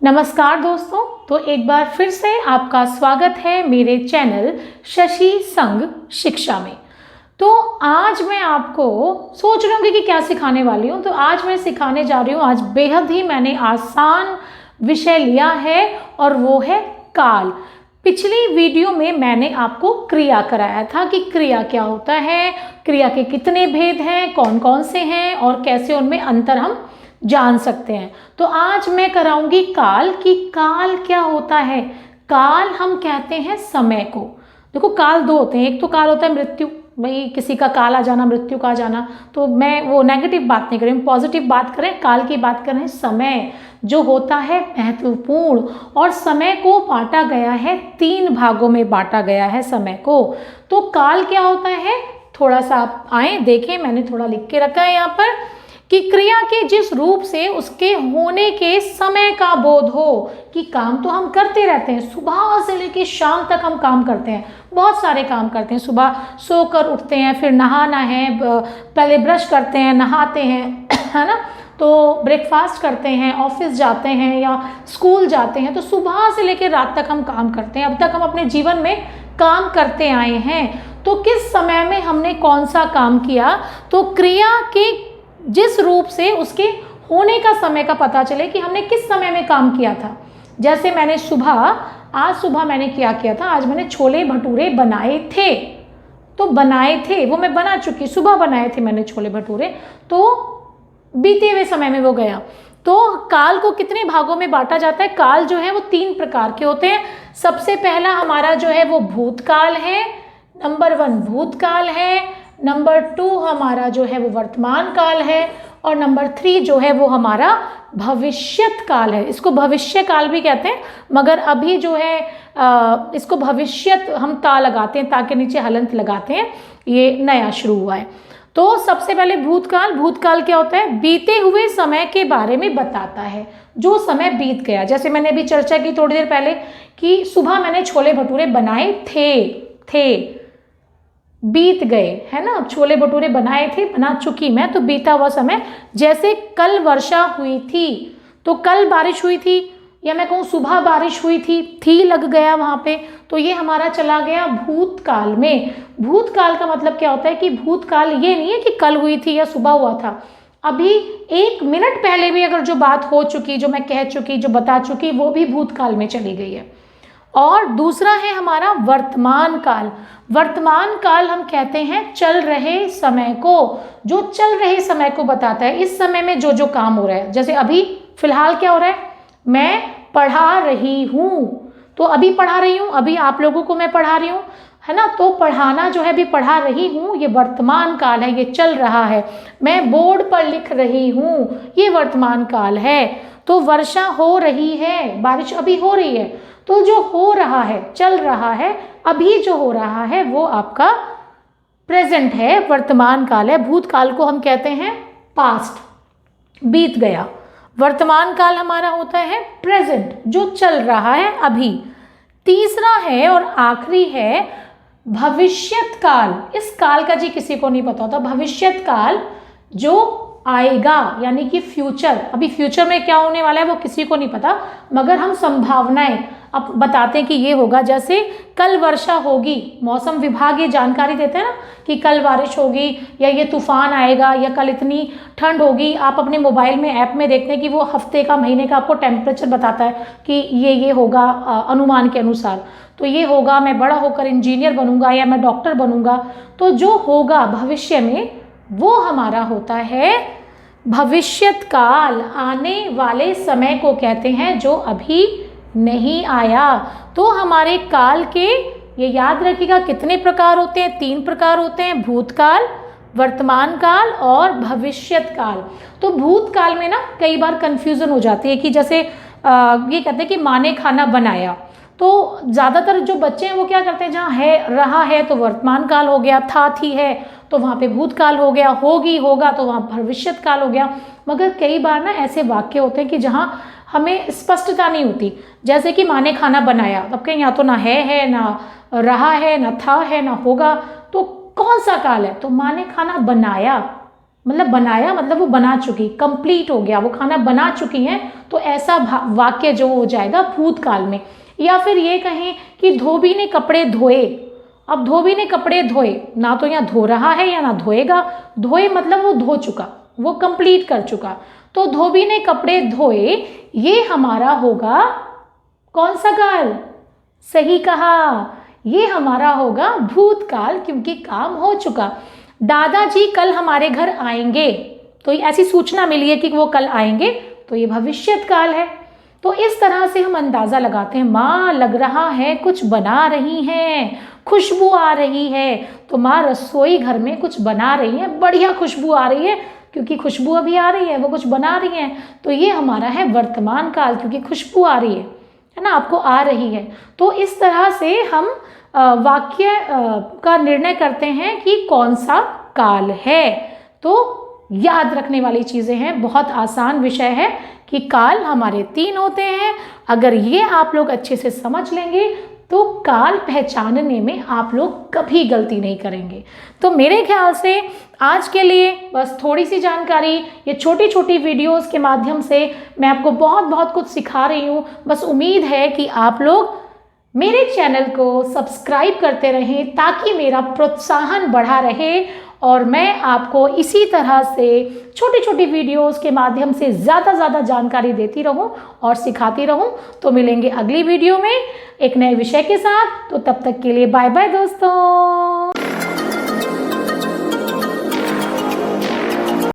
नमस्कार दोस्तों, तो एक बार फिर से आपका स्वागत है मेरे चैनल शशि संग शिक्षा में। तो आज मैं आपको सोच रही हूँ कि क्या सिखाने वाली हूँ। तो आज मैं सिखाने जा रही हूँ, आज बेहद ही मैंने आसान विषय लिया है और वो है काल। पिछली वीडियो में मैंने आपको क्रिया कराया था कि क्रिया क्या होता है, क्रिया के कितने भेद हैं, कौन कौन से हैं और कैसे उनमें अंतर हम जान सकते हैं। तो आज मैं कराऊंगी काल कि काल क्या होता है। काल हम कहते हैं समय को। देखो, काल दो होते हैं, एक तो काल होता है मृत्यु, भाई किसी का काल आ जाना, मृत्यु का आ जाना। तो मैं वो नेगेटिव बात नहीं कर रही हूँ, पॉजिटिव बात करें। काल की बात कर रहे हैं समय जो होता है महत्वपूर्ण, और समय को बांटा गया है, 3 भागों में बांटा गया है समय को। तो काल क्या होता है, थोड़ा सा आप आए देखें, मैंने थोड़ा लिख के रखा है यहाँ पर कि क्रिया के जिस रूप से उसके होने के समय का बोध हो। कि काम तो हम करते रहते हैं, सुबह से लेकर शाम तक हम काम करते हैं, बहुत सारे काम करते हैं। सुबह सोकर उठते हैं, फिर नहाना है, पहले ब्रश करते हैं, नहाते हैं, है ना, तो ब्रेकफास्ट करते हैं, ऑफिस जाते हैं या स्कूल जाते हैं। तो सुबह से लेकर रात तक हम काम करते हैं। अब तक हम अपने जीवन में काम करते आए हैं। तो किस समय में हमने कौन सा काम किया, तो क्रिया के जिस रूप से उसके होने का समय का पता चले कि हमने किस समय में काम किया था। जैसे मैंने आज सुबह मैंने क्या किया था, आज मैंने छोले भटूरे बनाए थे। तो बनाए थे वो मैं बना चुकी, सुबह बनाए थे मैंने छोले भटूरे, तो बीते हुए समय में वो गया। तो काल को कितने भागों में बांटा जाता है। काल जो है वो 3 प्रकार के होते हैं। सबसे पहला हमारा जो है वो भूतकाल है, नंबर 1 भूतकाल है, नंबर 2 हमारा जो है वो वर्तमान काल है, और नंबर 3 जो है वो हमारा भविष्यत काल है। इसको भविष्य काल भी कहते हैं, मगर अभी जो है इसको भविष्यत हम ता लगाते हैं, ता के नीचे हलंत लगाते हैं, ये नया शुरू हुआ है। तो सबसे पहले भूतकाल। भूतकाल क्या होता है, बीते हुए समय के बारे में बताता है, जो समय बीत गया। जैसे मैंने अभी चर्चा की थोड़ी देर पहले कि सुबह मैंने छोले भटूरे बनाए थे, बीत गए, है ना। छोले भटूरे बनाए थे, बना चुकी मैं, तो बीता हुआ समय। जैसे कल वर्षा हुई थी, तो कल बारिश हुई थी, या मैं कहूँ सुबह बारिश हुई थी लग गया वहाँ पे, तो ये हमारा चला गया भूतकाल में। भूतकाल का मतलब क्या होता है कि भूतकाल ये नहीं है कि कल हुई थी या सुबह हुआ था, अभी 1 मिनट पहले भी अगर जो बात हो चुकी, जो मैं कह चुकी, जो बता चुकी, वो भी भूतकाल में चली गई है। और दूसरा है हमारा वर्तमान काल। वर्तमान काल हम कहते हैं चल रहे समय को, जो चल रहे समय को बताता है। इस समय में जो जो काम हो रहा है, जैसे अभी फिलहाल क्या हो रहा है, मैं पढ़ा रही हूँ, तो अभी पढ़ा रही हूँ, अभी आप लोगों को मैं पढ़ा रही हूँ, है ना। तो पढ़ाना जो है, अभी पढ़ा रही हूँ, ये वर्तमान काल है, ये चल रहा है। मैं बोर्ड पर लिख रही हूँ, ये वर्तमान काल है। तो वर्षा हो रही है, बारिश अभी हो रही है, तो जो हो रहा है, चल रहा है, अभी जो हो रहा है, वो आपका प्रेजेंट है, वर्तमान काल है। भूतकाल को हम कहते हैं पास्ट, बीत गया। वर्तमान काल हमारा होता है प्रेजेंट, जो चल रहा है अभी। तीसरा है और आखिरी है भविष्यत काल। इस काल का जी किसी को नहीं पता होता। भविष्यत काल जो आएगा, यानी कि फ्यूचर। अभी फ्यूचर में क्या होने वाला है वो किसी को नहीं पता, मगर हम संभावनाएं अब बताते हैं कि ये होगा। जैसे कल वर्षा होगी, मौसम विभाग ये जानकारी देते हैं ना कि कल बारिश होगी, या ये तूफान आएगा, या कल इतनी ठंड होगी। आप अपने मोबाइल में ऐप में देखते हैं कि वो हफ्ते का, महीने का आपको टेम्परेचर बताता है कि ये होगा अनुमान के अनुसार। तो ये होगा, मैं बड़ा होकर इंजीनियर बनूंगा या मैं डॉक्टर बनूंगा। तो जो होगा भविष्य में वो हमारा होता है भविष्यत काल। आने वाले समय को कहते हैं जो अभी नहीं आया। तो हमारे काल के, ये याद रखिएगा, कितने प्रकार होते हैं, 3 प्रकार होते हैं, भूतकाल, वर्तमान काल और भविष्यत काल। तो भूतकाल में ना कई बार कंफ्यूजन हो जाती है कि जैसे ये कहते हैं कि माँ ने खाना बनाया, तो ज़्यादातर जो बच्चे हैं वो क्या करते हैं, जहाँ है रहा है तो वर्तमान काल हो गया, था थी है तो वहाँ पे भूतकाल हो गया, होगी होगा तो वहाँ भविष्यत काल हो गया। मगर कई बार ना ऐसे वाक्य होते हैं कि जहाँ हमें स्पष्टता नहीं होती। जैसे कि माँ ने खाना बनाया, तब कहीं या तो ना है ना रहा है, ना था है, ना होगा, तो कौन सा काल है। तो माँ ने खाना बनाया, मतलब बनाया मतलब वो बना चुकी, कंप्लीट हो गया, वो खाना बना चुकी हैं, तो ऐसा वाक्य जो हो जाएगा भूतकाल में। या फिर ये कहें कि धोबी ने कपड़े धोए। अब धोबी ने कपड़े धोए, ना तो यहाँ धो रहा है या ना धोएगा, धोए मतलब वो धो चुका, वो कंप्लीट कर चुका। तो धोबी ने कपड़े धोए, ये हमारा होगा कौन सा काल? सही कहा, ये हमारा होगा भूतकाल, क्योंकि काम हो चुका। दादाजी कल हमारे घर आएंगे, तो ऐसी सूचना मिली है कि वो कल आएंगे, तो ये भविष्यत काल है। तो इस तरह से हम अंदाज़ा लगाते हैं। माँ लग रहा है कुछ बना रही हैं, खुशबू आ रही है, तो माँ रसोई घर में कुछ बना रही है, बढ़िया खुशबू आ रही है, क्योंकि खुशबू अभी आ रही है, वो कुछ बना रही हैं, तो ये हमारा है वर्तमान काल, क्योंकि खुशबू आ रही है ना, आपको आ रही है। तो इस तरह से हम वाक्य का निर्णय करते हैं कि कौन सा काल है। तो याद रखने वाली चीज़ें हैं, बहुत आसान विषय है कि काल हमारे 3 होते हैं। अगर ये आप लोग अच्छे से समझ लेंगे तो काल पहचानने में आप लोग कभी गलती नहीं करेंगे। तो मेरे ख्याल से आज के लिए बस थोड़ी सी जानकारी, ये छोटी छोटी वीडियोस के माध्यम से मैं आपको बहुत बहुत कुछ सिखा रही हूँ। बस उम्मीद है कि आप लोग मेरे चैनल को सब्सक्राइब करते रहें, ताकि मेरा प्रोत्साहन बढ़ा रहे और मैं आपको इसी तरह से छोटी छोटी वीडियोस के माध्यम से ज़्यादा जानकारी देती रहूं और सिखाती रहूं। तो मिलेंगे अगली वीडियो में एक नए विषय के साथ। तो तब तक के लिए बाय बाय दोस्तों।